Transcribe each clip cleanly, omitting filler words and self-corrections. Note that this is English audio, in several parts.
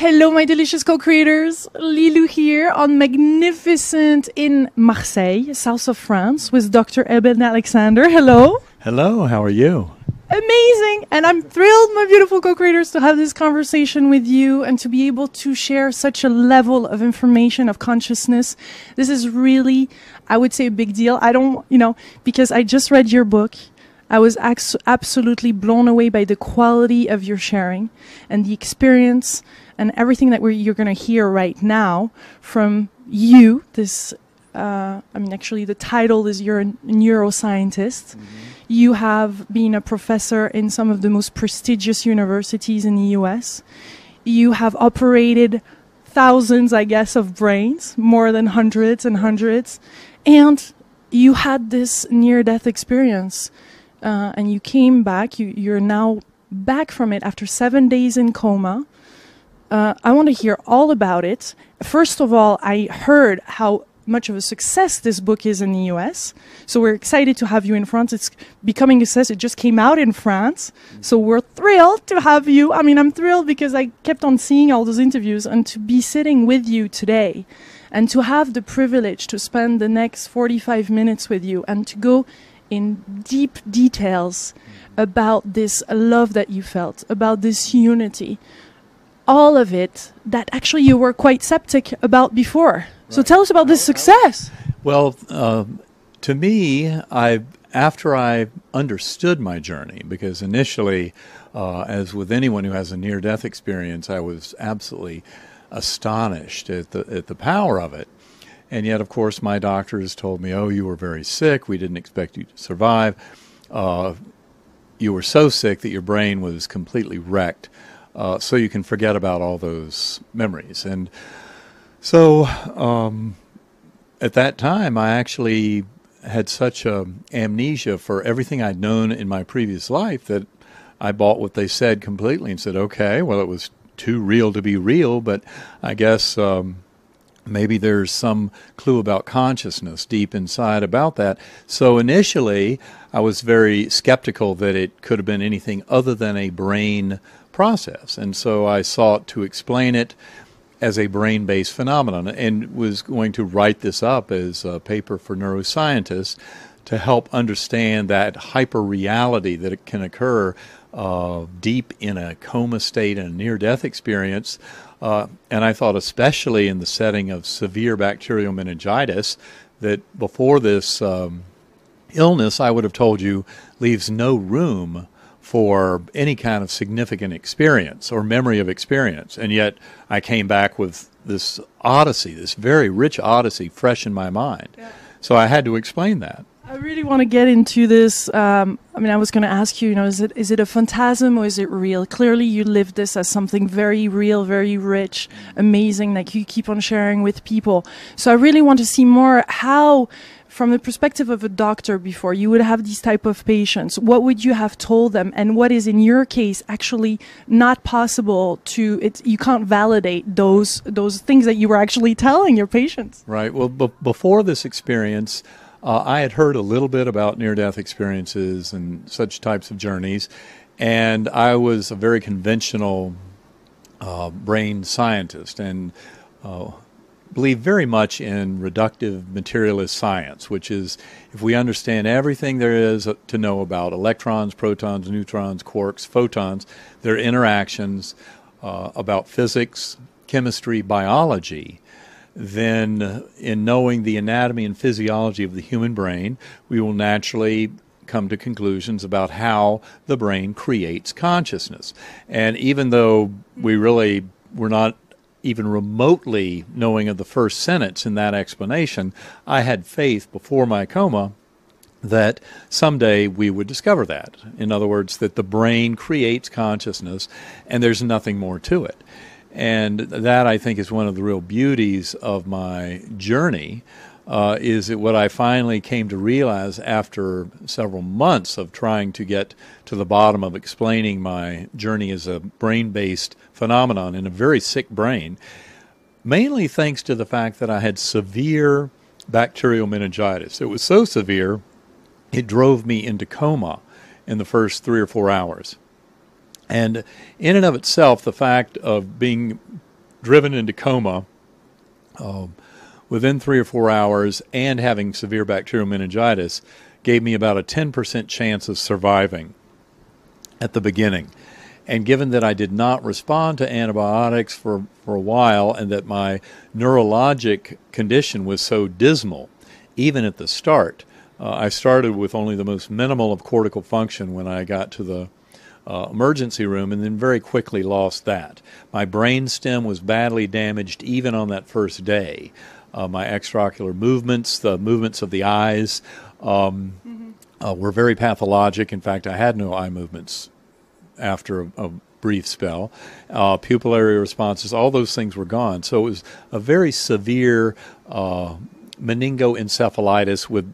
Hello, my delicious co-creators. Lilou here on magnificent in Marseille, south of France, with Dr. Eben Alexander. Hello. Hello, how are you? Amazing. And I'm thrilled, my beautiful co-creators, to have this conversation with you and to be able to share such a level of information, of consciousness. This is really, I would say, a big deal. I don't, because I just read your book. I was absolutely blown away by the quality of your sharing and the experience and everything that you're going to hear right now from you. This, actually the title is you're a neuroscientist. Mm-hmm. You have been a professor in some of the most prestigious universities in the US. You have operated thousands, I guess, of brains, more than hundreds and hundreds. And you had this near-death experience. And you came back, you're now back from it after 7 days in coma. I want to hear all about it. First of all, I heard how much of a success this book is in the US. So we're excited to have you in France. It's becoming a success. It just came out in France. So we're thrilled to have you. I mean, I'm thrilled because I kept on seeing all those interviews, and to be sitting with you today and to have the privilege to spend the next 45 minutes with you and to go in deep details about this love that you felt, about this unity, all of it that actually you were quite skeptic about before. Right. So tell us about this success. Well, to me, after I understood my journey, because initially, as with anyone who has a near-death experience, I was absolutely astonished at the power of it. And yet, of course, my doctors told me, oh, you were very sick. We didn't expect you to survive. You were so sick that your brain was completely wrecked. So you can forget about all those memories. And so at that time, I actually had such amnesia for everything I'd known in my previous life that I bought what they said completely and said, okay, well, it was too real to be real, but I guess maybe there's some clue about consciousness deep inside about that. So initially, I was very skeptical that it could have been anything other than a brain process. And so I sought to explain it as a brain-based phenomenon and was going to write this up as a paper for neuroscientists to help understand that hyper-reality that it can occur deep in a coma state and a near-death experience. And I thought especially in the setting of severe bacterial meningitis that before this illness, I would have told you, leaves no room for any kind of significant experience or memory of experience. And yet I came back with this odyssey, this very rich odyssey fresh in my mind. Yeah. So I had to explain that. I really want to get into this. I was going to ask you, is it a phantasm or is it real? Clearly, you lived this as something very real, very rich, amazing, that you keep on sharing with people. So I really want to see more how, from the perspective of a doctor before, you would have these type of patients. What would you have told them? And what is, in your case, actually not possible you can't validate those things that you were actually telling your patients? Right. Well, before this experience, I had heard a little bit about near-death experiences and such types of journeys, and I was a very conventional brain scientist and believe very much in reductive materialist science, which is if we understand everything there is to know about electrons, protons, neutrons, quarks, photons, their interactions, about physics, chemistry, biology, then in knowing the anatomy and physiology of the human brain, we will naturally come to conclusions about how the brain creates consciousness. And even though we really were not even remotely knowing of the first sentence in that explanation, I had faith before my coma that someday we would discover that. In other words, that the brain creates consciousness and there's nothing more to it. And that, I think, is one of the real beauties of my journey, is that what I finally came to realize after several months of trying to get to the bottom of explaining my journey as a brain-based phenomenon in a very sick brain, mainly thanks to the fact that I had severe bacterial meningitis. It was so severe, it drove me into coma in the first 3 or 4 hours. And in and of itself, the fact of being driven into coma within 3 or 4 hours, and having severe bacterial meningitis, gave me about a 10% chance of surviving at the beginning. And given that I did not respond to antibiotics for a while, and that my neurologic condition was so dismal, even at the start, I started with only the most minimal of cortical function when I got to the emergency room, and then very quickly lost that. My brain stem was badly damaged even on that first day. My extraocular movements, the movements of the eyes, were very pathologic. In fact, I had no eye movements after a brief spell. Pupillary responses, all those things were gone. So it was a very severe meningoencephalitis with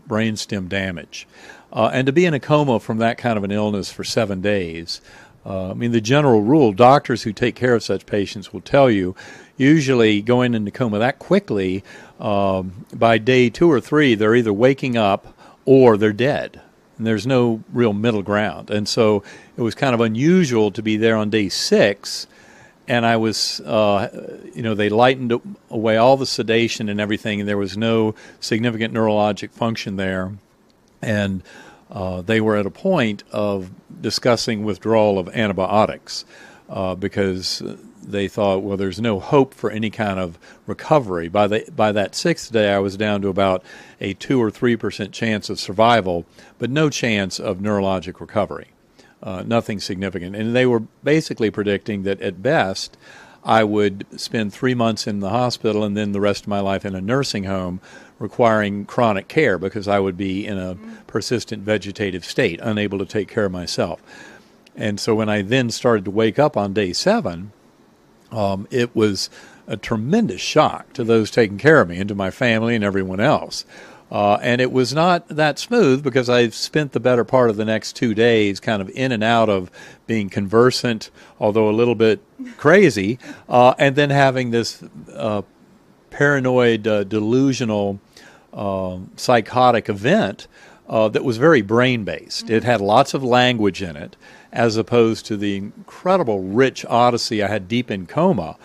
brainstem damage. And to be in a coma from that kind of an illness for 7 days, I mean, the general rule, doctors who take care of such patients will tell you, usually going into coma that quickly, by day 2 or 3, they're either waking up or they're dead. And there's no real middle ground. And so it was kind of unusual to be there on day 6, and I was, they lightened away all the sedation and everything, and there was no significant neurologic function there. And they were at a point of discussing withdrawal of antibiotics because they thought, well, there's no hope for any kind of recovery. By that 6th day, I was down to about a 2 or 3% chance of survival, but no chance of neurologic recovery, nothing significant. And they were basically predicting that at best, I would spend 3 months in the hospital and then the rest of my life in a nursing home requiring chronic care because I would be in a persistent vegetative state, unable to take care of myself. And so when I then started to wake up on day 7, it was a tremendous shock to those taking care of me and to my family and everyone else. And it was not that smooth because I spent the better part of the next 2 days kind of in and out of being conversant, although a little bit crazy, and then having this paranoid, delusional, psychotic event that was very brain-based. It had lots of language in it, as opposed to the incredible rich odyssey I had deep in coma,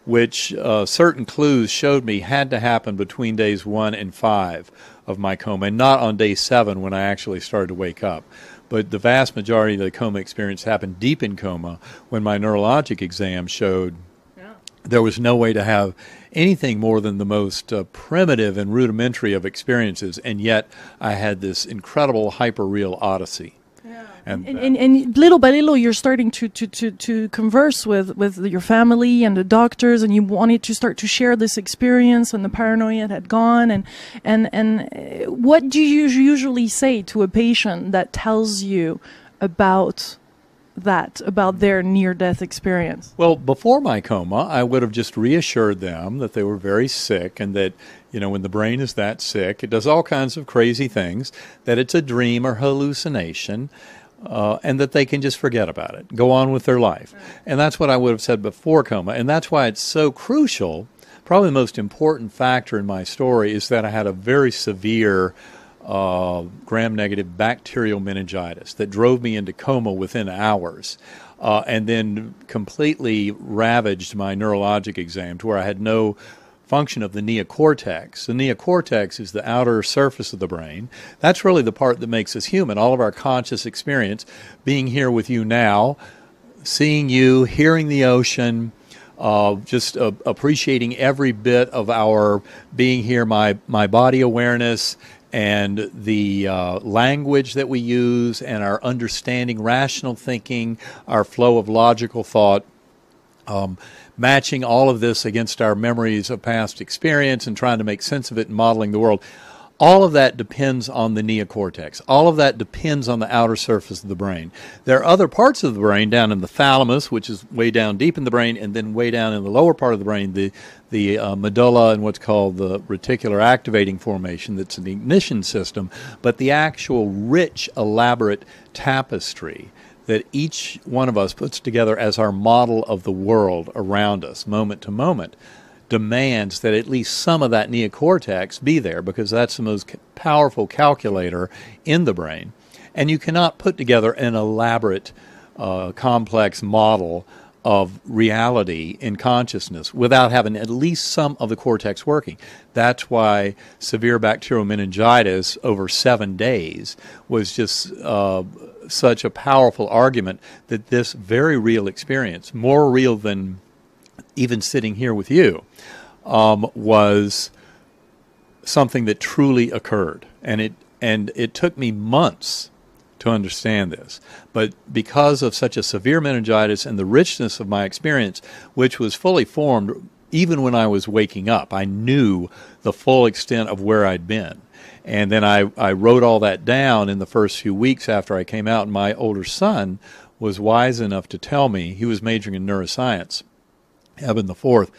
which certain clues showed me had to happen between days 1 and 5 of my coma, and not on day 7 when I actually started to wake up. But the vast majority of the coma experience happened deep in coma when my neurologic exam showed there was no way to have anything more than the most primitive and rudimentary of experiences, and yet I had this incredible hyper-real odyssey. And little by little, you're starting to converse with your family and the doctors, and you wanted to start to share this experience, and the paranoia had gone. And what do you usually say to a patient that tells you about their near-death experience? Well, before my coma, I would have just reassured them that they were very sick, and that, when the brain is that sick, it does all kinds of crazy things, that it's a dream or hallucination, and that they can just forget about it, go on with their life. And that's what I would have said before coma. And that's why it's so crucial. Probably the most important factor in my story is that I had a very severe gram-negative bacterial meningitis that drove me into coma within hours, and then completely ravaged my neurologic exam to where I had no function of the neocortex. The neocortex is the outer surface of the brain. That's really the part that makes us human. All of our conscious experience, being here with you now, seeing you, hearing the ocean, just appreciating every bit of our being here, my body awareness, and the language that we use, and our understanding, rational thinking, our flow of logical thought, matching all of this against our memories of past experience and trying to make sense of it and modeling the world. All of that depends on the neocortex. All of that depends on the outer surface of the brain. There are other parts of the brain down in the thalamus, which is way down deep in the brain, and then way down in the lower part of the brain, the medulla and what's called the reticular activating formation. That's an ignition system. But the actual rich, elaborate tapestry that each one of us puts together as our model of the world around us, moment to moment, demands that at least some of that neocortex be there, because that's the most powerful calculator in the brain. And you cannot put together an elaborate, complex model of reality in consciousness without having at least some of the cortex working. That's why severe bacterial meningitis over 7 days was just such a powerful argument that this very real experience, more real than even sitting here with you, was something that truly occurred. And it took me months to understand this. But because of such a severe meningitis and the richness of my experience, which was fully formed even when I was waking up, I knew the full extent of where I'd been. And then I wrote all that down in the first few weeks after I came out, and my older son was wise enough to tell me, he was majoring in neuroscience, Eben the Fourth,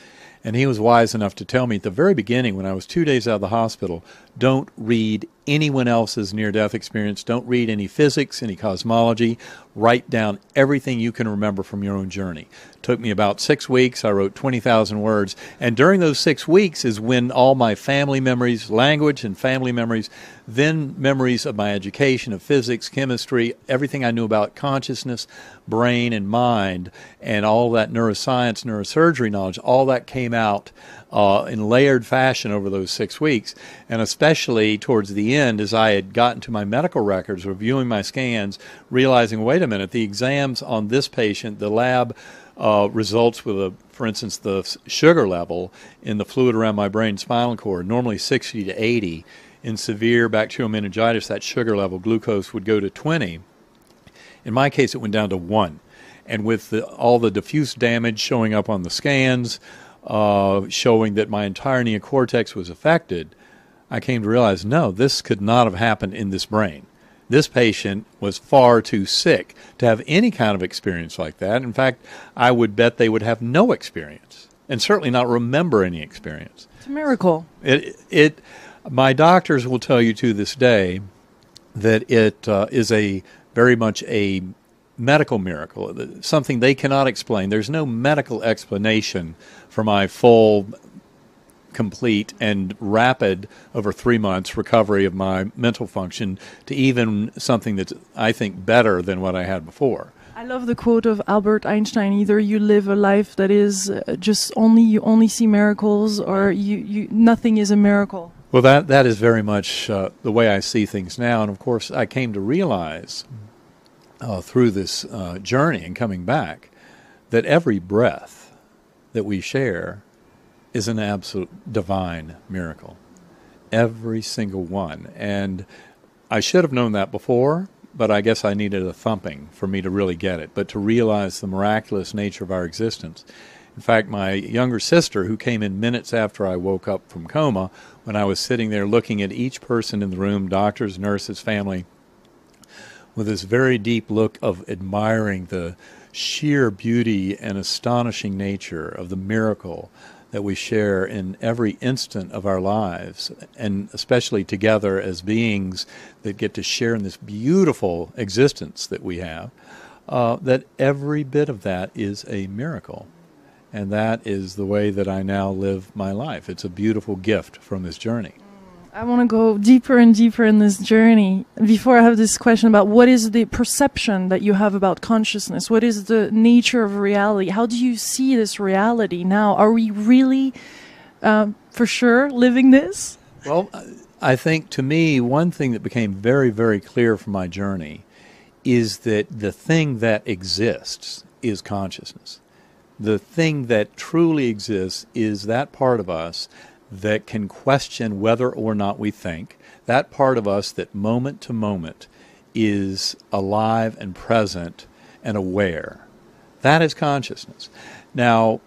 and he was wise enough to tell me at the very beginning when I was 2 days out of the hospital, don't read anyone else's near-death experience, don't read any physics, any cosmology, write down everything you can remember from your own journey. It took me about 6 weeks, I wrote 20,000 words, and during those 6 weeks is when all my family memories, language and family memories, then memories of my education, of physics, chemistry, everything I knew about consciousness, brain and mind, and all that neuroscience, neurosurgery knowledge, all that came out in layered fashion over those 6 weeks, and especially towards the end as I had gotten to my medical records, reviewing my scans, realizing, wait a minute, the exams on this patient, the lab results with, for instance, the sugar level in the fluid around my brain spinal cord, normally 60 to 80. In severe bacterial meningitis, that sugar level, glucose, would go to 20. In my case, it went down to 1. And with all the diffuse damage showing up on the scans, showing that my entire neocortex was affected, I came to realize, no, this could not have happened in this brain. This patient was far too sick to have any kind of experience like that. In fact, I would bet they would have no experience and certainly not remember any experience. It's a miracle. My doctors will tell you to this day that it is very much a medical miracle, something they cannot explain. There's no medical explanation for my full, complete, and rapid, over 3 months, recovery of my mental function to even something that's, I think, better than what I had before. I love the quote of Albert Einstein, either you live a life that is you only see miracles, or you nothing is a miracle. Well, that is very much the way I see things now. And, of course, I came to realize through this journey and coming back that every breath that we share is an absolute divine miracle. Every single one. And I should have known that before, but I guess I needed a thumping for me to really get it, but to realize the miraculous nature of our existence. In fact, my younger sister, who came in minutes after I woke up from coma, when I was sitting there looking at each person in the room, doctors, nurses, family, with this very deep look of admiring the sheer beauty and astonishing nature of the miracle that we share in every instant of our lives, and especially together as beings that get to share in this beautiful existence that we have, that every bit of that is a miracle. And that is the way that I now live my life. It's a beautiful gift from this journey. I want to go deeper and deeper in this journey. Before I have this question about what is the perception that you have about consciousness? What is the nature of reality? How do you see this reality now? Are we really, for sure, living this? Well, I think to me, one thing that became very, very clear from my journey is that the thing that exists is consciousness. The thing that truly exists is that part of us that can question whether or not we think, that part of us that moment to moment is alive and present and aware. That is consciousness. Now,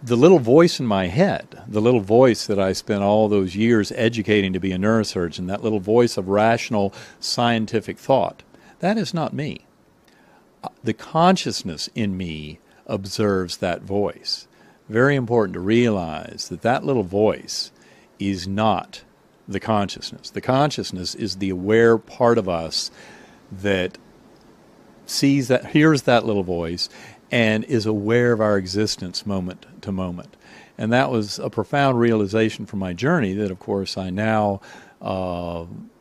the little voice in my head, the little voice that I spent all those years educating to be a neurosurgeon, that little voice of rational scientific thought, that is not me. The consciousness in me observes that voice. Very important to realize that that little voice is not the consciousness. The consciousness is the aware part of us that sees that, hears that little voice, and is aware of our existence moment to moment. And that was a profound realization from my journey that, of course, I now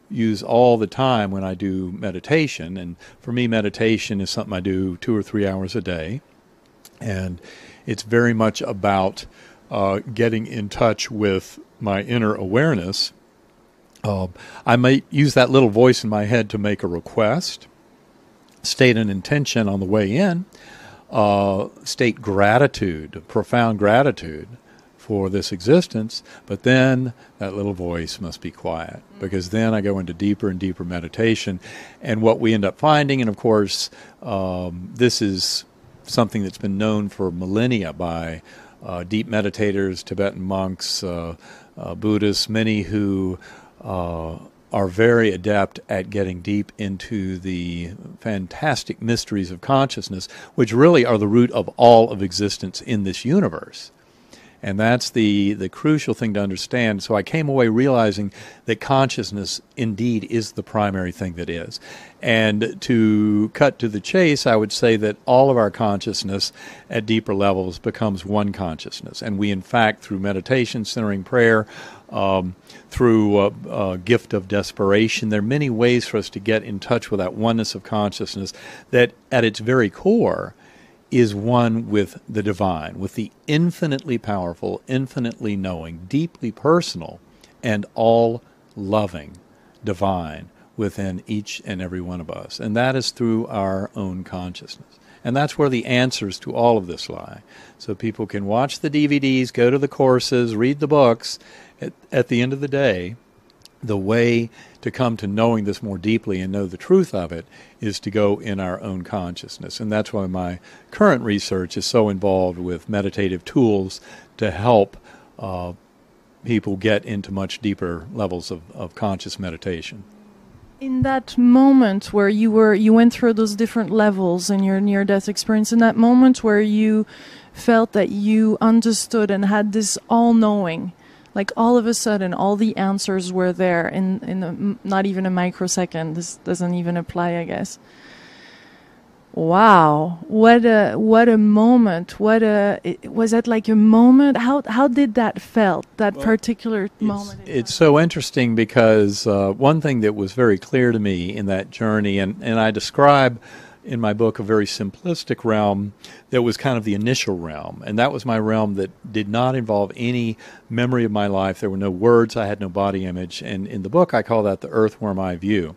use all the time when I do meditation. And for me, meditation is something I do 2 or 3 hours a day. And it's very much about getting in touch with my inner awareness. I might use that little voice in my head to make a request, state an intention on the way in, state gratitude, profound gratitude for this existence, but then that little voice must be quiet, because then I go into deeper and deeper meditation. And what we end up finding, and of course this is something that's been known for millennia by deep meditators, Tibetan monks, Buddhists, many who are very adept at getting deep into the fantastic mysteries of consciousness, which really are the root of all of existence in this universe. And that's the crucial thing to understand. So I came away realizing that consciousness indeed is the primary thing that is. And to cut to the chase, I would say that all of our consciousness at deeper levels becomes one consciousness. And we, in fact, through meditation, centering prayer, through a gift of desperation, there are many ways for us to get in touch with that oneness of consciousness that at its very core is one with the divine, with the infinitely powerful, infinitely knowing, deeply personal, and all-loving divine within each and every one of us. And that is through our own consciousness. And that's where the answers to all of this lie. So people can watch the DVDs, go to the courses, read the books. At the end of the day, the way to come to knowing this more deeply and know the truth of it is to go in our own consciousness. And that's why my current research is so involved with meditative tools to help people get into much deeper levels of conscious meditation. In that moment where you went through those different levels in your near-death experience, in that moment where you felt that you understood and had this all-knowing, like all of a sudden, all the answers were there in not even a microsecond. This doesn't even apply, I guess. Wow, what a moment! Was that like a moment? How did that felt? That particular moment? It's so interesting because one thing that was very clear to me in that journey, and I describe in my book a very simplistic realm that was kind of the initial realm, and that was my realm that did not involve any memory of my life. There were no words, I had no body image, and in the book I call that the earthworm eye view.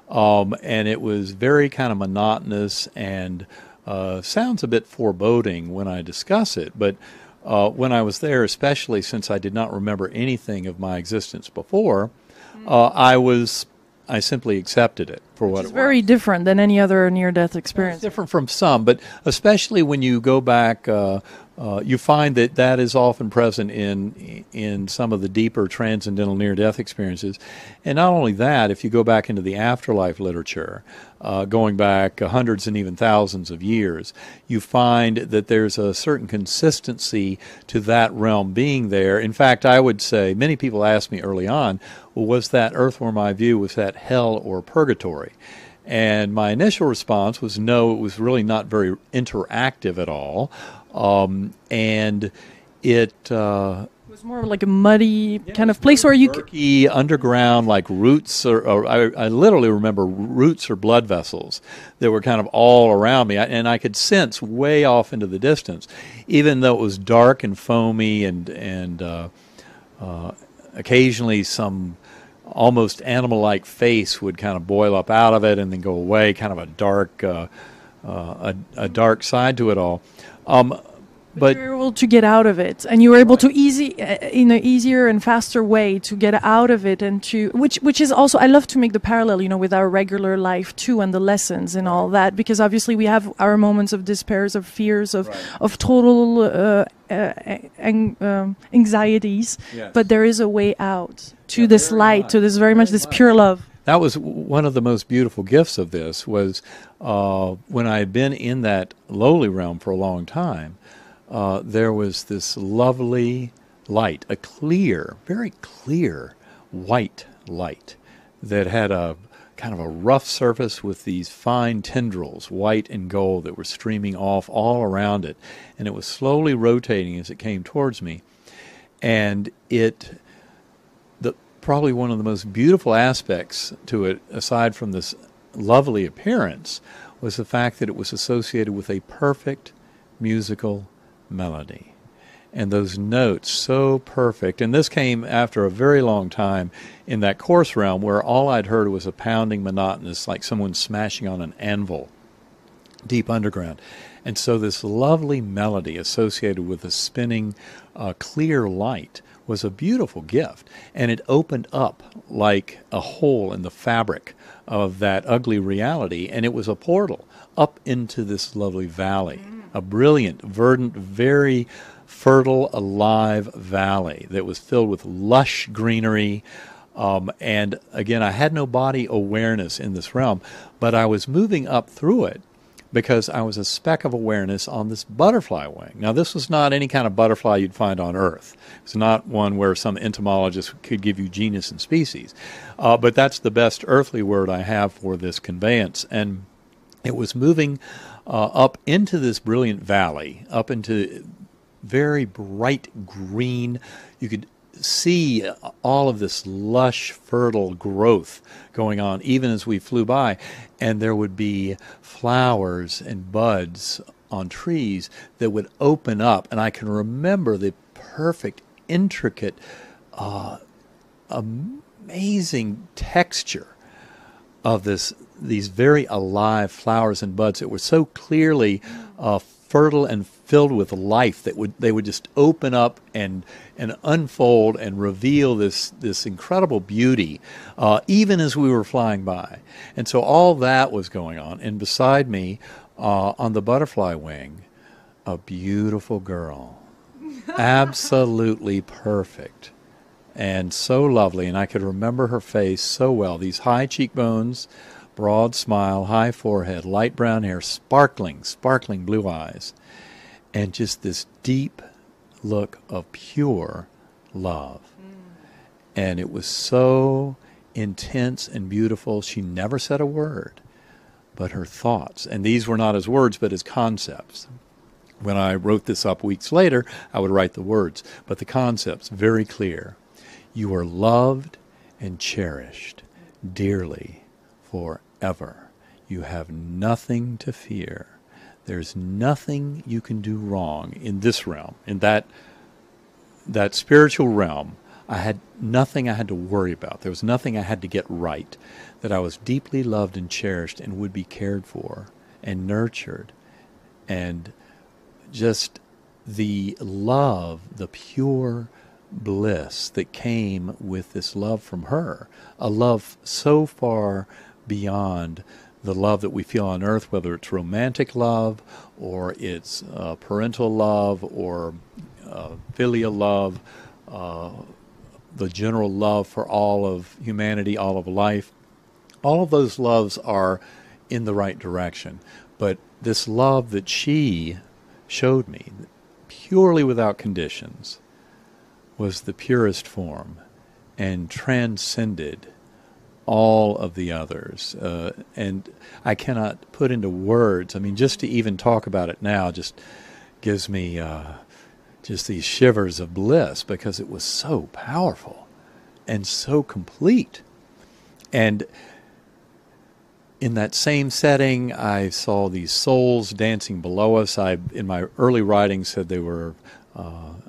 And it was very kind of monotonous and sounds a bit foreboding when I discuss it, but when I was there, especially since I did not remember anything of my existence before, I simply accepted it for what it was. It's very different than any other near-death experience. It's different from some, but especially when you go back, you find that that is often present in some of the deeper transcendental near-death experiences. And not only that, if you go back into the afterlife literature, going back hundreds and even thousands of years, you find that there's a certain consistency to that realm being there. In fact, I would say, many people asked me early on, well, was that earthworm eye view, was that hell or purgatory? And my initial response was no, it was really not very interactive at all. And it was more like a muddy kind of place where you murky, underground, like roots, or I literally remember roots or blood vessels that were kind of all around me, and I could sense way off into the distance, even though it was dark and foamy, and occasionally some almost animal-like face would kind of boil up out of it and then go away, kind of a dark side to it all. But you were able to get out of it, and you were able to in an easier and faster way to get out of it, and to which is also, I love to make the parallel, with our regular life too, and the lessons and all that, because obviously we have our moments of despairs, of fears, of total anxieties, yes. But there is a way out to this light, to this very much this pure love. That was one of the most beautiful gifts of this, was when I had been in that lowly realm for a long time, there was this lovely light, a clear, very clear white light that had a kind of a rough surface with these fine tendrils, white and gold, that were streaming off all around it. And it was slowly rotating as it came towards me. And probably one of the most beautiful aspects to it, aside from this lovely appearance, was the fact that it was associated with a perfect musical melody. And those notes so perfect. And this came after a very long time in that coarse realm where all I'd heard was a pounding monotonous, like someone smashing on an anvil, deep underground. And so this lovely melody associated with a spinning clear light was a beautiful gift. And it opened up like a hole in the fabric of that ugly reality. And it was a portal up into this lovely valley, a brilliant, verdant, very fertile, alive valley that was filled with lush greenery. And again, I had no body awareness in this realm, but I was moving up through it because I was a speck of awareness on this butterfly wing. Now, this was not any kind of butterfly you'd find on Earth. It's not one where some entomologist could give you genus and species. But that's the best earthly word I have for this conveyance. And it was moving up into this brilliant valley, up into very bright green. You could see all of this lush, fertile growth going on even as we flew by. And there would be flowers and buds on trees that would open up. And I can remember the perfect, intricate, amazing texture of these very alive flowers and buds that were so clearly fertile and filled with life that they would just open up and unfold and reveal this incredible beauty even as we were flying by. And so all that was going on. And beside me on the butterfly wing, a beautiful girl, absolutely perfect and so lovely. And I could remember her face so well. These high cheekbones, broad smile, high forehead, light brown hair, sparkling blue eyes, and just this deep look of pure love. And it was so intense and beautiful. She never said a word, but her thoughts, and these were not as words, but as concepts. When I wrote this up weeks later, I would write the words, but the concepts very clear. You are loved and cherished dearly forever. You have nothing to fear. There's nothing you can do wrong in this realm, in that spiritual realm. I had nothing I had to worry about. There was nothing I had to get right. That I was deeply loved and cherished and would be cared for and nurtured. And just the love, the pure bliss that came with this love from her, a love so far beyond the love that we feel on earth, whether it's romantic love or it's parental love or filial love, the general love for all of humanity, all of life. All of those loves are in the right direction. But this love that she showed me, purely without conditions, was the purest form and transcended all of the others. And I cannot put into words, I mean, just to even talk about it now just gives me just these shivers of bliss because it was so powerful and so complete. And in that same setting, I saw these souls dancing below us. I, in my early writing, said they were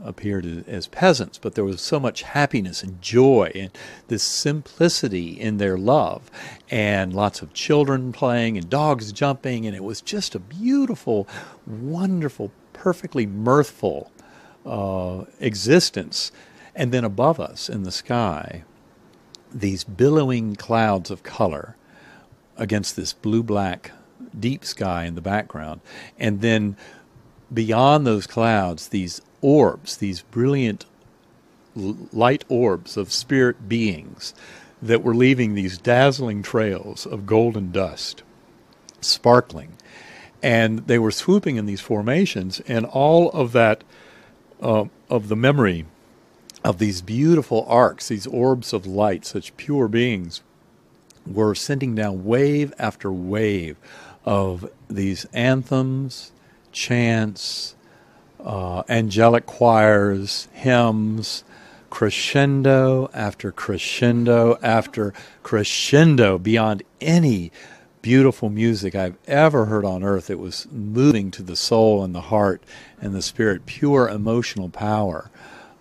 appeared as peasants, but there was so much happiness and joy and this simplicity in their love, and lots of children playing and dogs jumping, and it was just a beautiful, wonderful, perfectly mirthful existence. And then above us in the sky, these billowing clouds of color against this blue-black deep sky in the background. And then beyond those clouds, these orbs, these brilliant light orbs of spirit beings that were leaving these dazzling trails of golden dust, sparkling. And they were swooping in these formations, and all of that, of the memory of these beautiful arcs, these orbs of light, such pure beings, were sending down wave after wave of these anthems, chants, angelic choirs, hymns, crescendo after crescendo after crescendo, beyond any beautiful music I've ever heard on earth. It was moving to the soul and the heart and the spirit, pure emotional power,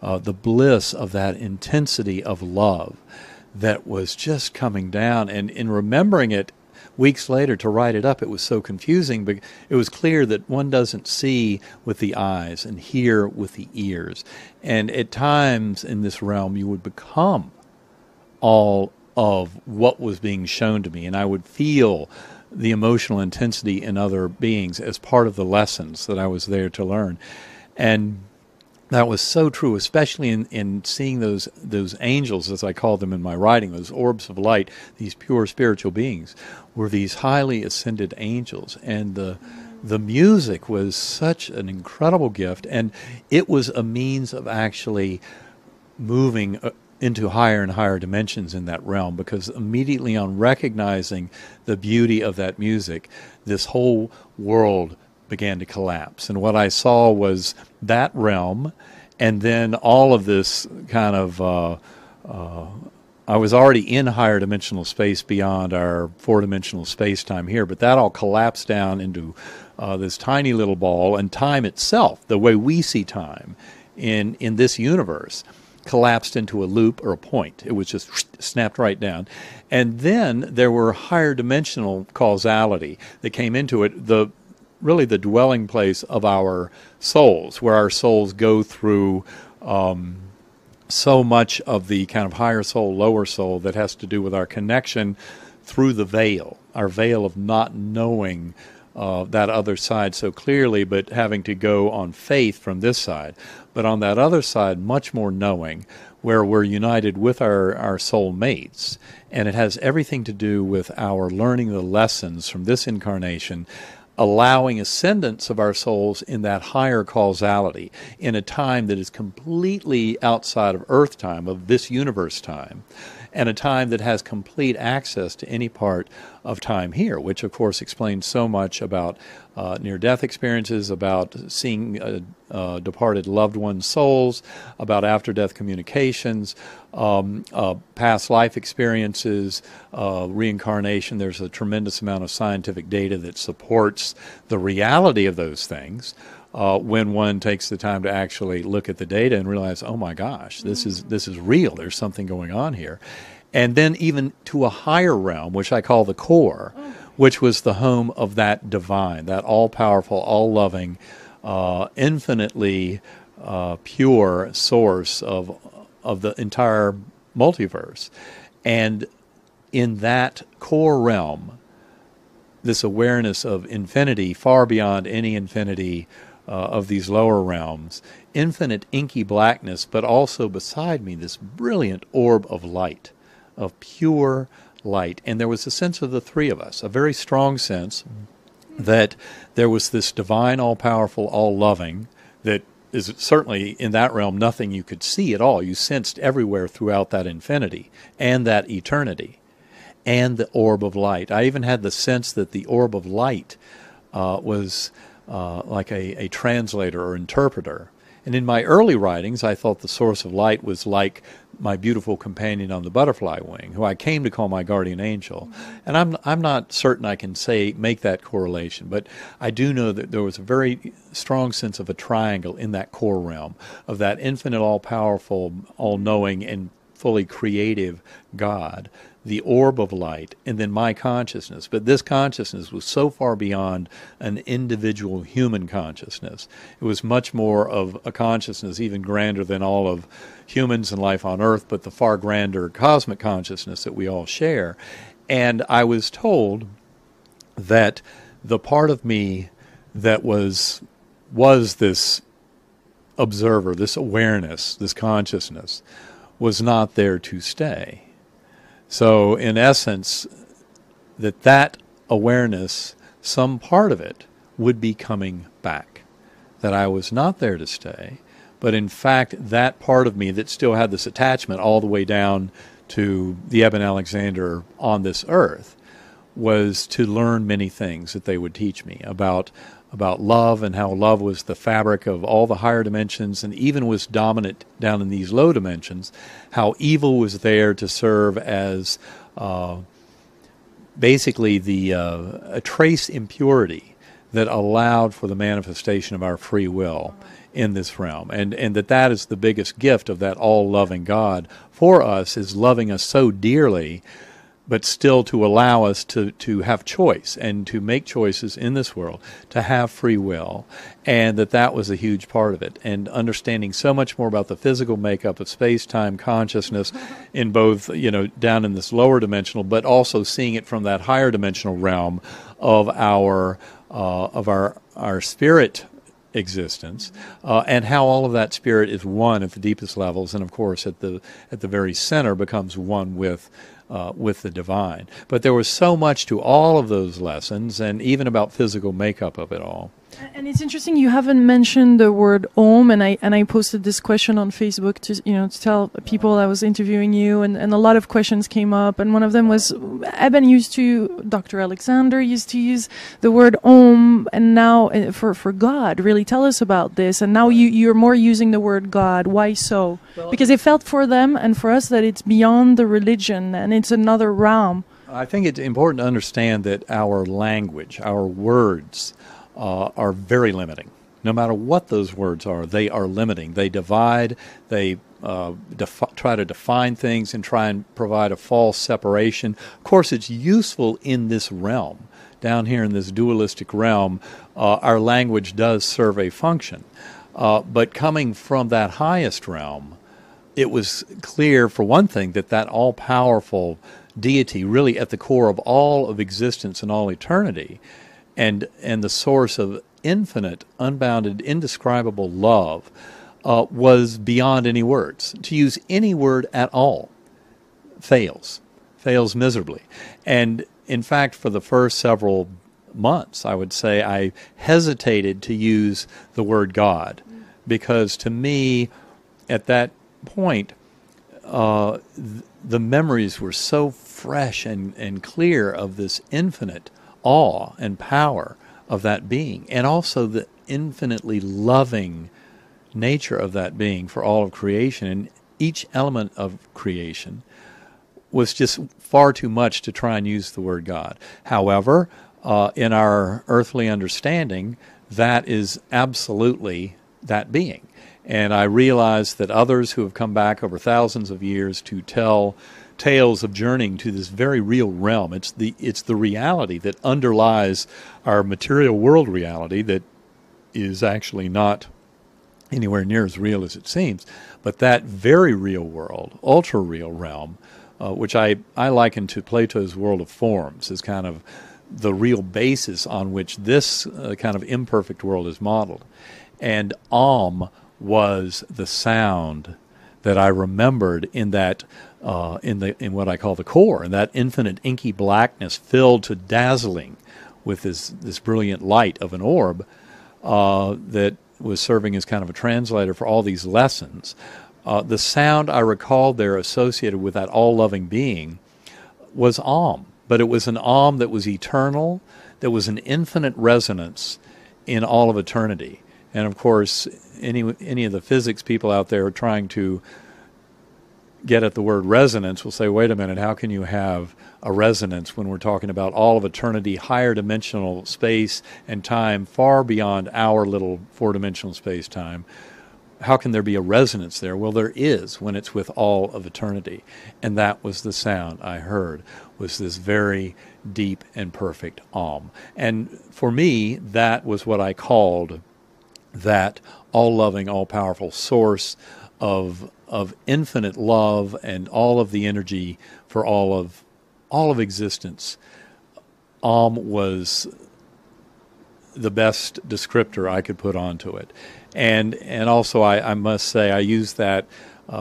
the bliss of that intensity of love that was just coming down. And in remembering it weeks later to write it up, it was so confusing, but it was clear that one doesn't see with the eyes and hear with the ears. And at times in this realm, you would become all of what was being shown to me, and I would feel the emotional intensity in other beings as part of the lessons that I was there to learn. And that was so true, especially in seeing those angels, as I call them in my writing, those orbs of light, these pure spiritual beings, were these highly ascended angels. And the music was such an incredible gift, and it was a means of actually moving into higher and higher dimensions in that realm, because immediately on recognizing the beauty of that music, this whole world began to collapse. And what I saw was that realm, and then all of this kind of, I was already in higher dimensional space beyond our four-dimensional space-time here, but that all collapsed down into this tiny little ball, and time itself, the way we see time in this universe, collapsed into a loop or a point. It was just snapped right down. And then there were higher dimensional causality that came into it, really the dwelling place of our souls, where our souls go through so much of the kind of higher soul, lower soul that has to do with our connection through the veil, our veil of not knowing that other side so clearly, but having to go on faith from this side. But on that other side, much more knowing, where we're united with our soul mates. And it has everything to do with our learning the lessons from this incarnation, allowing ascendance of our souls in that higher causality, in a time that is completely outside of Earth time, of this universe time, and a time that has complete access to any part of time here, which of course explains so much about near-death experiences, about seeing departed loved ones' souls, about after-death communications, past life experiences, reincarnation. There's a tremendous amount of scientific data that supports the reality of those things. When one takes the time to actually look at the data and realize, oh my gosh, this is real. There's something going on here. And then even to a higher realm, which I call the core, which was the home of that divine, that all-powerful, all-loving, infinitely pure source of the entire multiverse. And in that core realm, this awareness of infinity far beyond any infinity of these lower realms, infinite inky blackness, but also beside me this brilliant orb of light, of pure light. And there was a sense of the three of us, a very strong sense that there was this divine, all-powerful, all-loving that is certainly in that realm nothing you could see at all. You sensed everywhere throughout that infinity and that eternity, and the orb of light. I even had the sense that the orb of light was like a translator or interpreter. And in my early writings, I thought the source of light was like my beautiful companion on the butterfly wing, who I came to call my guardian angel. And I'm not certain I can make that correlation, but I do know that there was a very strong sense of a triangle in that core realm, of that infinite, all-powerful, all-knowing, and fully creative God, the orb of light, and then my consciousness. But this consciousness was so far beyond an individual human consciousness. It was much more of a consciousness even grander than all of humans and life on Earth, but the far grander cosmic consciousness that we all share. And I was told that the part of me that was this observer, this awareness, this consciousness, was not there to stay. So, in essence, that awareness, some part of it, would be coming back. That I was not there to stay, but in fact, that part of me that still had this attachment all the way down to the Eben Alexander on this earth was to learn many things that they would teach me about love, and how love was the fabric of all the higher dimensions and even was dominant down in these low dimensions, how evil was there to serve as basically a trace impurity that allowed for the manifestation of our free will in this realm, and that is the biggest gift of that all-loving God for us, is loving us so dearly, but still to allow us to have choice and to make choices in this world, to have free will, and that was a huge part of it. And understanding so much more about the physical makeup of space-time consciousness in both, down in this lower dimensional, but also seeing it from that higher dimensional realm of our spirit existence, and how all of that spirit is one at the deepest levels, and of course at the very center becomes one with the divine. But there was so much to all of those lessons, and even about physical makeup of it all. And it's interesting you haven't mentioned the word Om, and I posted this question on Facebook to tell people I was interviewing you, and a lot of questions came up, and one of them was Dr. Alexander used to use the word Om, and now for God. Really, tell us about this. And now you're more using the word God. Why so? Well, because it felt for them and for us that it's beyond the religion and it's another realm. I think it's important to understand that our language, our words, are very limiting. No matter what those words are, they are limiting. They divide, they try to define things and try and provide a false separation. Of course, it's useful in this realm. Down here in this dualistic realm, our language does serve a function. But coming from that highest realm, it was clear, for one thing, that all-powerful deity, really at the core of all of existence and all eternity, and the source of infinite, unbounded, indescribable love, was beyond any words. To use any word at all fails miserably. And in fact, for the first several months, I would say, I hesitated to use the word God, because to me, at that point, the memories were so fresh and clear of this infinite awe and power of that being, and also the infinitely loving nature of that being for all of creation, and each element of creation was just far too much to try and use the word God. However, in our earthly understanding, that is absolutely that being. And I realize that others who have come back over thousands of years to tell tales of journeying to this very real realm. It's the reality that underlies our material world reality that is actually not anywhere near as real as it seems. But that very real world, ultra-real realm, which I liken to Plato's world of forms, is kind of the real basis on which this kind of imperfect world is modeled. And Om was the sound that I remembered in that in what I call the core, and that infinite inky blackness filled to dazzling with this brilliant light of an orb that was serving as kind of a translator for all these lessons. The sound I recalled there associated with that all-loving being was Om, but it was an Om that was eternal, that was an infinite resonance in all of eternity. And of course, any of the physics people out there trying to get at the word resonance will say, wait a minute, how can you have a resonance when we're talking about all of eternity, higher dimensional space and time, far beyond our little four-dimensional space-time? How can there be a resonance there? Well, there is when it's with all of eternity. And that was the sound I heard, was this very deep and perfect Om. And for me, that was what I called that all-loving, all-powerful source of infinite love and all of the energy for all of existence. Om was the best descriptor I could put onto it. And also I must say, I use that,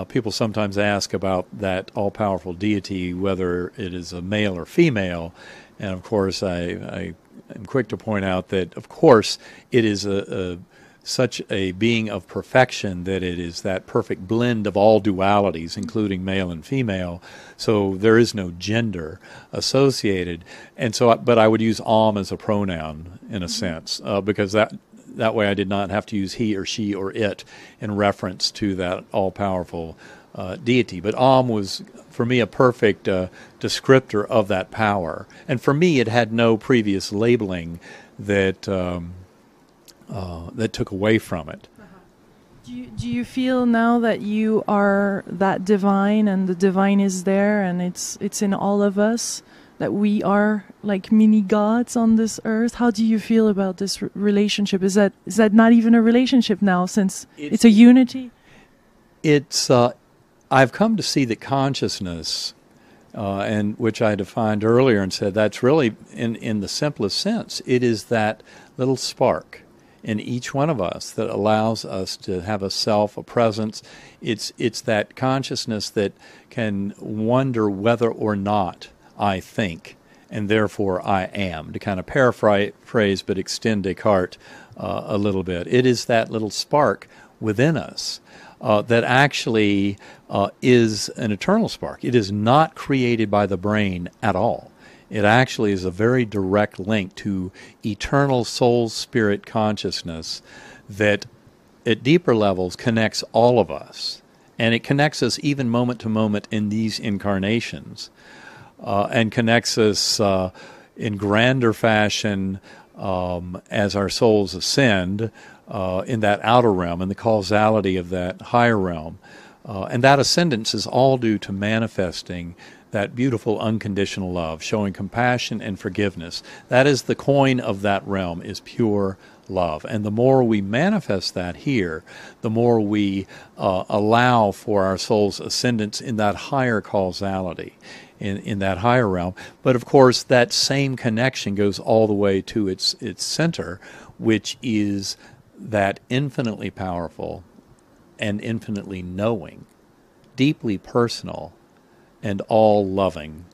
people sometimes ask about that all-powerful deity, whether it is a male or female. And of course, I am quick to point out that, of course, it is such a being of perfection that it is that perfect blend of all dualities, including male and female. So there is no gender associated. And so, but I would use Om as a pronoun in a sense, because that way I did not have to use he or she or it in reference to that all-powerful deity. But Om was for me, a perfect descriptor of that power. And for me, it had no previous labeling that that took away from it. Do you feel now that you are that divine, and the divine is there, and it's in all of us, that we are like mini gods on this earth? How do you feel about this relationship? Is that not even a relationship now, since it's a unity? It's I've come to see that consciousness, and which I defined earlier and said that's really in the simplest sense, it is that little spark in each one of us that allows us to have a self, a presence. It's that consciousness that can wonder whether or not I think, and therefore I am, to kind of paraphrase but extend Descartes a little bit. It is that little spark within us that actually is an eternal spark. It is not created by the brain at all. It actually is a very direct link to eternal soul, spirit consciousness that at deeper levels connects all of us. And it connects us even moment to moment in these incarnations, and connects us in grander fashion as our souls ascend in that outer realm and the causality of that higher realm. And that ascendance is all due to manifesting that beautiful unconditional love, showing compassion and forgiveness. That is the coin of that realm, is pure love. And the more we manifest that here, the more we allow for our soul's ascendance in that higher causality, in that higher realm. But of course, that same connection goes all the way to its center, which is that infinitely powerful and infinitely knowing, deeply personal, and all-loving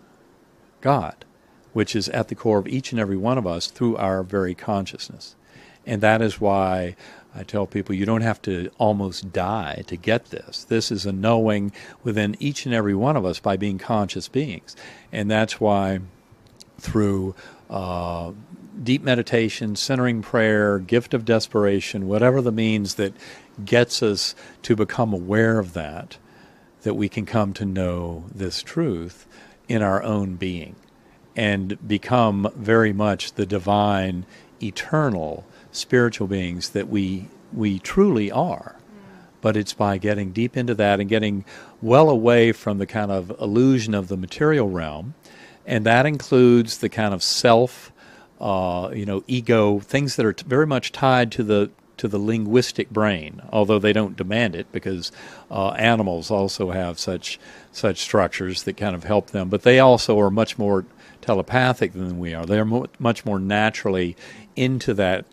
God, which is at the core of each and every one of us through our very consciousness. And that is why I tell people you don't have to almost die to get this. This is a knowing within each and every one of us by being conscious beings. And that's why through deep meditation, centering prayer, gift of desperation, whatever the means that gets us to become aware of that we can come to know this truth in our own being and become very much the divine, eternal, spiritual beings that we truly are. But it's by getting deep into that and getting well away from the kind of illusion of the material realm, and that includes the kind of self, ego, things that are very much tied to the linguistic brain, although they don't demand it, because animals also have such structures that kind of help them. But they also are much more telepathic than we are. They're much more naturally into that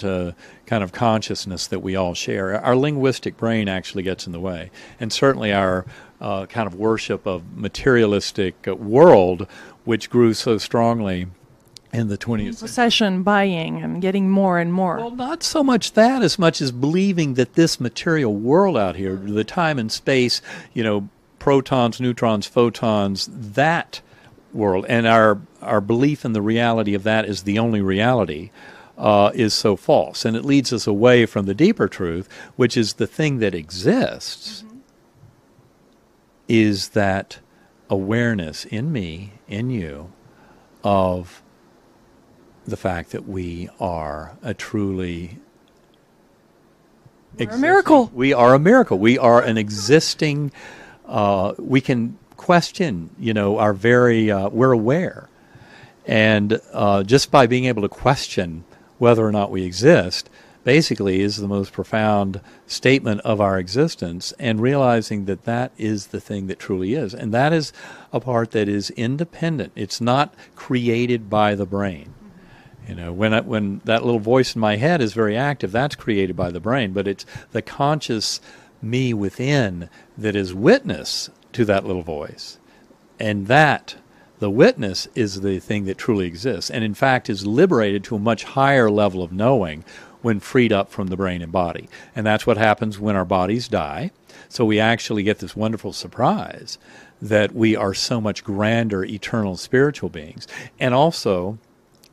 kind of consciousness that we all share. Our linguistic brain actually gets in the way. And certainly our kind of worship of materialistic world, which grew so strongly in the 20th century. Possession, buying, and getting more and more. Well, not so much that as much as believing that this material world out here, the time and space, protons, neutrons, photons, that world, and our belief in the reality of that is the only reality, is so false. And it leads us away from the deeper truth, which is the thing that exists, is that awareness in me, in you, of the fact that we are a truly a miracle. We are a miracle. We are an existing, we can question, our very, we're aware. And just by being able to question whether or not we exist, basically is the most profound statement of our existence, and realizing that that is the thing that truly is. And that is a part that is independent. It's not created by the brain. When that little voice in my head is very active, that's created by the brain, but it's the conscious me within that is witness to that little voice. And that, the witness, is the thing that truly exists, and in fact is liberated to a much higher level of knowing when freed up from the brain and body. And that's what happens when our bodies die. So we actually get this wonderful surprise that we are so much grander, eternal, spiritual beings. And also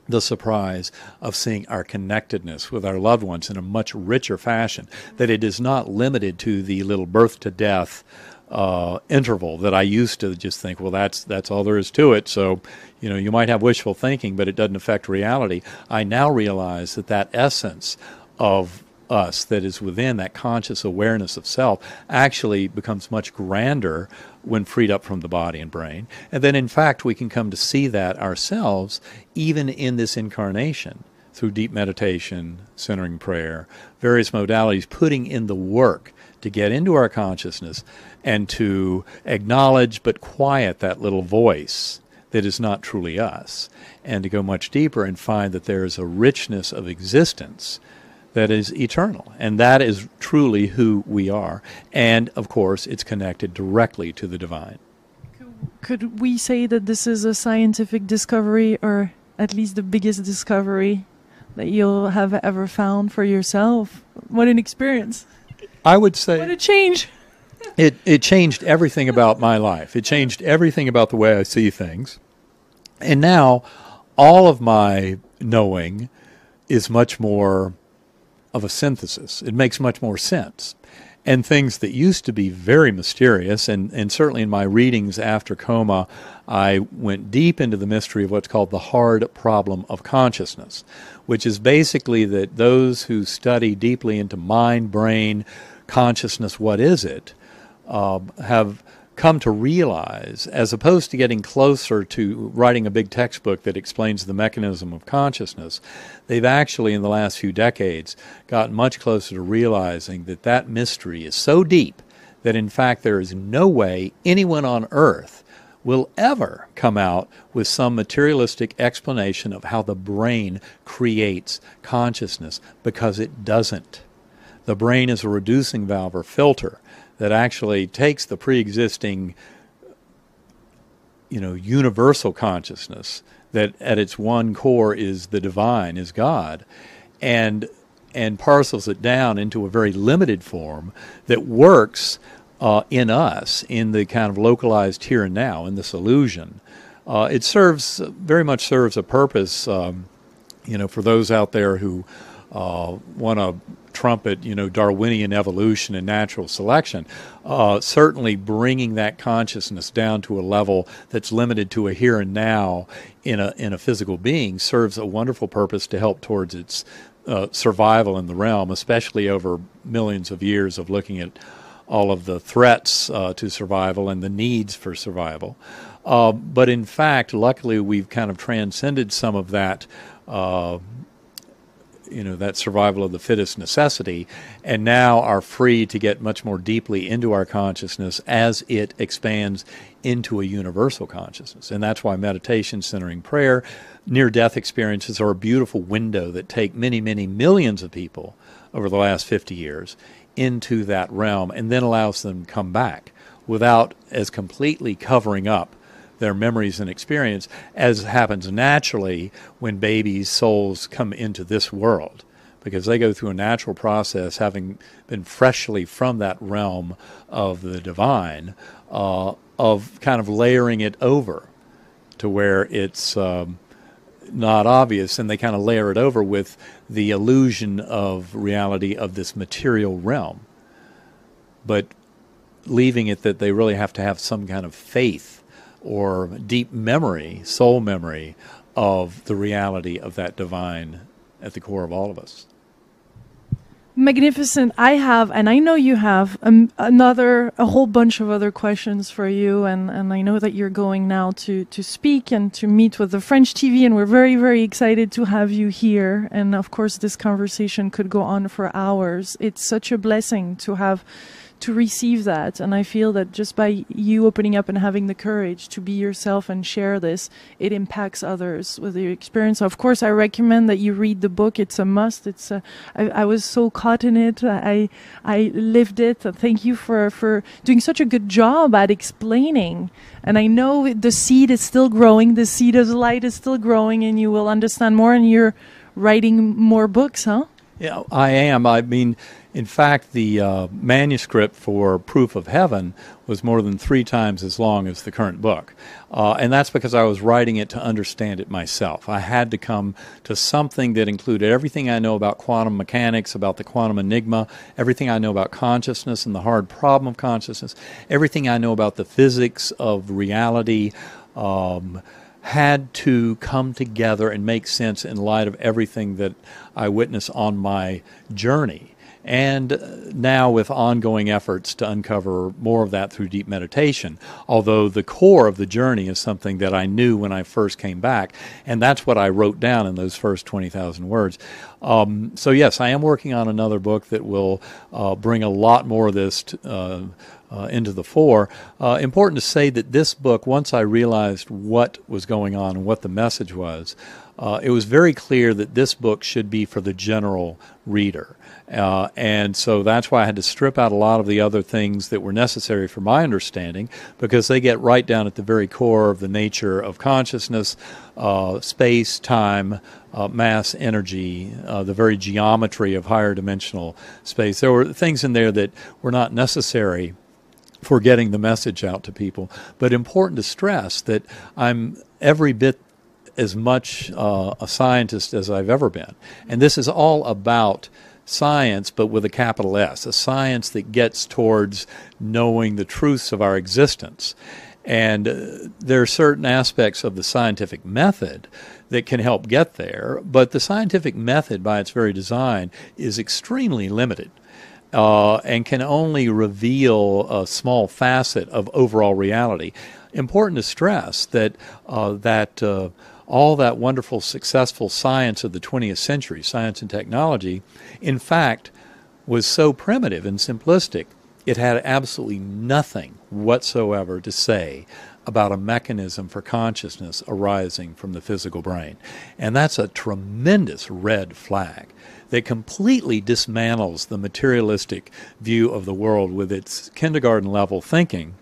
the surprise of seeing our connectedness with our loved ones in a much richer fashion, that it is not limited to the little birth to death interval that I used to just think, well, that's all there is to it. So, you might have wishful thinking, but it doesn't affect reality. I now realize that essence of us that is within that conscious awareness of self actually becomes much grander when freed up from the body and brain. And then, in fact, we can come to see that ourselves even in this incarnation through deep meditation, centering prayer, various modalities, putting in the work to get into our consciousness and to acknowledge but quiet that little voice that is not truly us, and to go much deeper and find that there is a richness of existence that is eternal, and that is truly who we are. And, of course, it's connected directly to the divine. Could we say that this is a scientific discovery, or at least the biggest discovery that you'll have ever found for yourself? What an experience. I would say... What a change. It changed everything about my life. It changed everything about the way I see things. And now, all of my knowing is much more of a synthesis. It makes much more sense. And things that used to be very mysterious, and certainly in my readings after coma, I went deep into the mystery of what's called the hard problem of consciousness, which is basically that those who study deeply into mind, brain, consciousness, what is it, have come to realize, as opposed to getting closer to writing a big textbook that explains the mechanism of consciousness, they've actually, in the last few decades, gotten much closer to realizing that that mystery is so deep that, in fact, there is no way anyone on earth will ever come out with some materialistic explanation of how the brain creates consciousness, because it doesn't. The brain is a reducing valve or filter that actually takes the pre-existing, universal consciousness that at its one core is the divine, is God, and parcels it down into a very limited form that works in us, in the kind of localized here and now, in this illusion. It very much serves a purpose, for those out there who want to trumpet, Darwinian evolution and natural selection, certainly bringing that consciousness down to a level that's limited to a here and now in a physical being serves a wonderful purpose to help towards its survival in the realm, especially over millions of years of looking at all of the threats to survival and the needs for survival. But in fact, luckily, we've kind of transcended some of that that survival of the fittest necessity, and now are free to get much more deeply into our consciousness as it expands into a universal consciousness. And that's why meditation, centering prayer, near-death experiences are a beautiful window that take many, many millions of people over the last 50 years into that realm, and then allows them to come back without as completely covering up their memories and experience as happens naturally when babies' souls come into this world, because they go through a natural process, having been freshly from that realm of the divine, of kind of layering it over to where it's not obvious, and they kind of layer it over with the illusion of reality of this material realm, but leaving it that they really have to have some kind of faith or deep memory, soul memory, of the reality of that divine at the core of all of us. Magnificent. I have, and I know you have, a whole bunch of other questions for you, and I know that you're going now to speak and to meet with the French TV, and we're very, very excited to have you here. And of course, this conversation could go on for hours. It's such a blessing to receive that, and I feel that just by you opening up and having the courage to be yourself and share this, it impacts others with your experience. So of course, I recommend that you read the book. It's a must. I was so caught in it. I lived it. Thank you for doing such a good job at explaining. And I know the seed is still growing. The seed of light is still growing, and you will understand more. And you're writing more books, huh? Yeah, I am. I mean, in fact, the manuscript for Proof of Heaven was more than 3 times as long as the current book. And that's because I was writing it to understand it myself. I had to come to something that included everything I know about quantum mechanics, about the quantum enigma, everything I know about consciousness and the hard problem of consciousness, everything I know about the physics of reality, had to come together and make sense in light of everything that I witnessed on my journey. And now with ongoing efforts to uncover more of that through deep meditation, although the core of the journey is something that I knew when I first came back, and that's what I wrote down in those first 20,000 words. So yes, I am working on another book that will bring a lot more of this into the fore. Important to say that this book, once I realized what was going on and what the message was, it was very clear that this book should be for the general reader. And so that's why I had to strip out a lot of the other things that were necessary for my understanding, because they get right down at the very core of the nature of consciousness, space, time, mass, energy, the very geometry of higher dimensional space. There were things in there that were not necessary for getting the message out to people, but important to stress that I'm every bit as much a scientist as I've ever been. And this is all about science, but with a capital S, a science that gets towards knowing the truths of our existence. And there are certain aspects of the scientific method that can help get there, but the scientific method by its very design is extremely limited. And can only reveal a small facet of overall reality. Important to stress that all that wonderful, successful science of the 20th century, science and technology, in fact, was so primitive and simplistic, it had absolutely nothing whatsoever to say about a mechanism for consciousness arising from the physical brain. And that's a tremendous red flag that completely dismantles the materialistic view of the world with its kindergarten-level thinking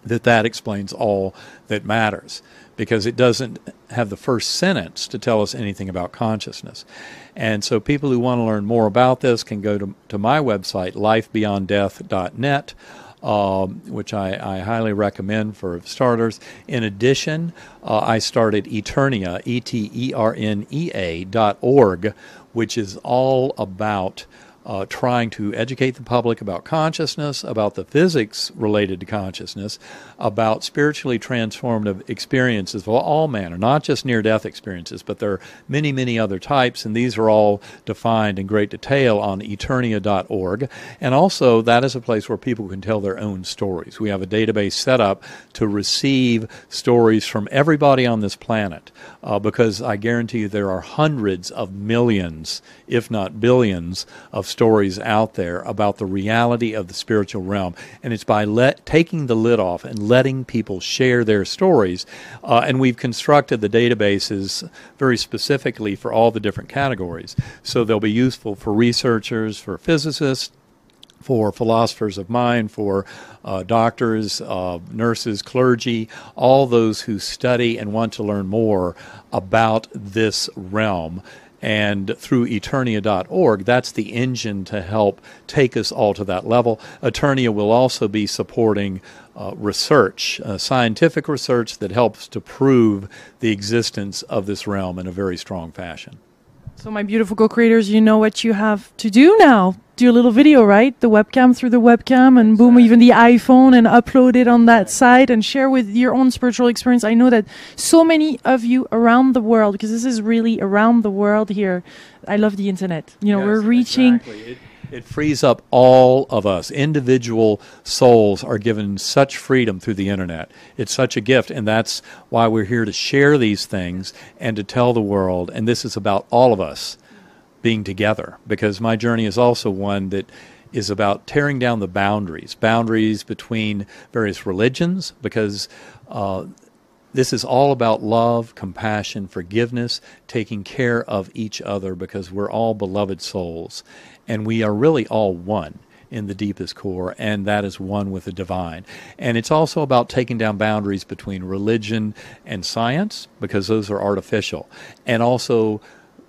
that explains all that matters, because it doesn't have the first sentence to tell us anything about consciousness. And so people who want to learn more about this can go to my website, lifebeyonddeath.net, which I highly recommend for starters. In addition, I started Eternea, ETERNEA.org, which is all about trying to educate the public about consciousness, about the physics related to consciousness, about spiritually transformative experiences of all manner, not just near-death experiences, but there are many, many other types, and these are all defined in great detail on Eternea.org. And also, that is a place where people can tell their own stories. We have a database set up to receive stories from everybody on this planet, because I guarantee you there are hundreds of millions, if not billions, of stories out there about the reality of the spiritual realm. And it's by taking the lid off and letting people share their stories. And we've constructed the databases very specifically for all the different categories. So they'll be useful for researchers, for physicists, for philosophers of mind, for doctors, nurses, clergy, all those who study and want to learn more about this realm. And through Eternea.org, that's the engine to help take us all to that level. Eternea will also be supporting research, scientific research that helps to prove the existence of this realm in a very strong fashion. So my beautiful co-creators, you know what you have to do now. Do a little video, right? The webcam through the webcam, and boom, even the iPhone, and upload it on that site and share with your own spiritual experience. I know that so many of you around the world, because this is really around the world here. I love the internet. You know, we're reaching... Exactly. It frees up all of us. Individual souls are given such freedom through the internet. It's such a gift, and that's why we're here to share these things and to tell the world. And this is about all of us being together, because my journey is also one that is about tearing down the boundaries between various religions, because this is all about love, compassion, forgiveness, taking care of each other, because we're all beloved souls. And we are really all one in the deepest core, and that is one with the divine. And it's also about taking down boundaries between religion and science, because those are artificial. And also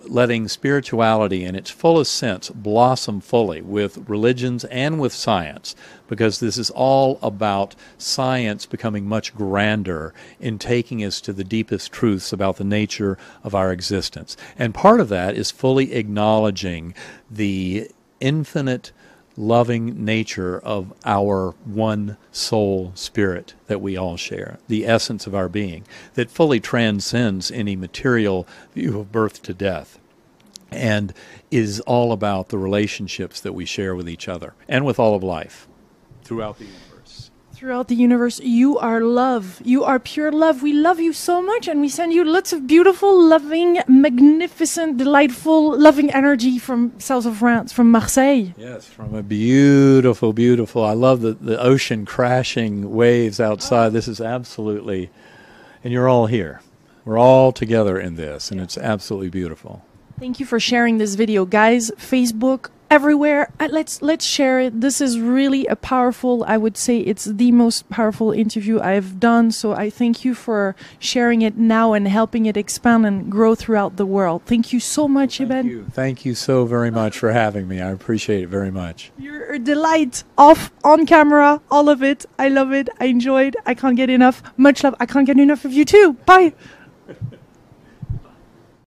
letting spirituality in its fullest sense blossom fully with religions and with science, because this is all about science becoming much grander in taking us to the deepest truths about the nature of our existence. And part of that is fully acknowledging the infinite loving nature of our one soul spirit that we all share, the essence of our being, that fully transcends any material view of birth to death, and is all about the relationships that we share with each other and with all of life throughout the universe. Throughout the universe, you are love. You are pure love. We love you so much, and we send you lots of beautiful, loving, magnificent, delightful, loving energy from south of France, from Marseille. Yes, from a beautiful, beautiful, I love the ocean crashing waves outside. This is absolutely, and you're all here. We're all together in this, and it's absolutely beautiful. Thank you for sharing this video, guys. Facebook, everywhere. Let's share it. This is really a powerful, I would say it's the most powerful interview I've done. So I thank you for sharing it now and helping it expand and grow throughout the world. Thank you so much, Eben. Thank you so very much for having me. I appreciate it very much. You're a delight. Off, on camera, all of it. I love it. I enjoyed. I can't get enough. Much love. I can't get enough of you too. Bye.